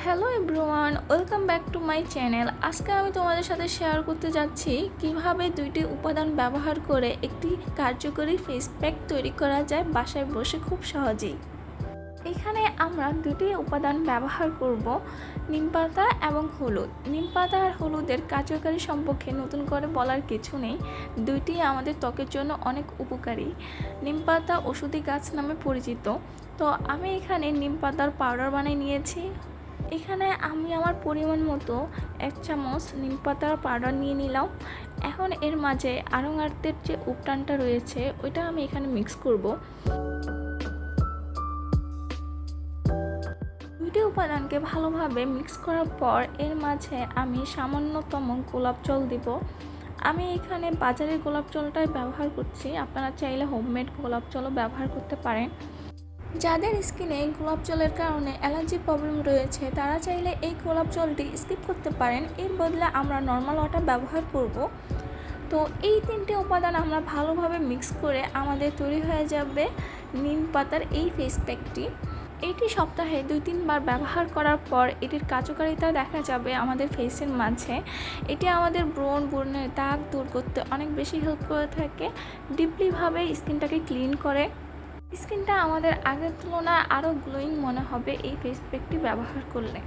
Hello everyone, welcome back to my channel. আজকে আমি তোমাদের সাথে শেয়ার করতে যাচ্ছি কিভাবে দুইটি উপাদান ব্যবহার করে একটি কার্যকরী ফেস প্যাক তৈরি করা যায় বাসায় বসে খুব সহজেই। এখানে আমরা দুটি উপাদান ব্যবহার করব, নিমপাতা এবং হলুদ। নিমপাতা আর হলুদের কার্যকারী সম্পর্কে নতুন করে বলার কিছু নেই, দুইটি আমাদের ত্বকের জন্য অনেক উপকারী। নিমপাতা ওষুধি গাছ নামে পরিচিত। তো আমি এখানে নিমপাতার পাউডার বানিয়ে নিয়েছি। এখানে আমি আমার পরিমাণ মতো 1 চামচ নিমপাতার পাউডার নিয়ে নিলাম। এখন এর মাঝে আড়ং-আড়তের যে উপটানটা রয়েছে ওইটা আমি এখানে মিক্স করব। দুইটি উপাদানকে ভালোভাবে মিক্স করার পর এর মাঝে আমি সামান্যতম গোলাপ জল দিব। আমি এখানে বাজারের গোলাপ জলটাই ব্যবহার করছি, আপনারা চাইলে হোমমেড গোলাপ জলও ব্যবহার করতে পারেন। যাদের স্কিনে গোলাপ জলের কারণে অ্যালার্জি প্রবলেম রয়েছে তারা চাইলে এই গোলাপ জলটি স্কিপ করতে পারেন, এর বদলে আমরা নর্মাল ওয়াটার ব্যবহার করব। তো এই তিনটে উপাদান আমরা ভালোভাবে মিক্স করে আমাদের তৈরি হয়ে যাবে নিম পাতার এই ফেস প্যাকটি। এটি সপ্তাহে 2-3 বার ব্যবহার করার পর এটির কার্যকারিতা দেখা যাবে আমাদের ফেসের মাঝে। এটি আমাদের ব্রণের দাগ দূর করতে অনেক বেশি হেল্প করে থাকে, ডিপলিভাবে স্কিনটাকে ক্লিন করে। স্কিনটা আমাদের আগের তুলনায় আরও গ্লোয়িং মনে হবে এই ফেস প্যাকটি ব্যবহার করলে।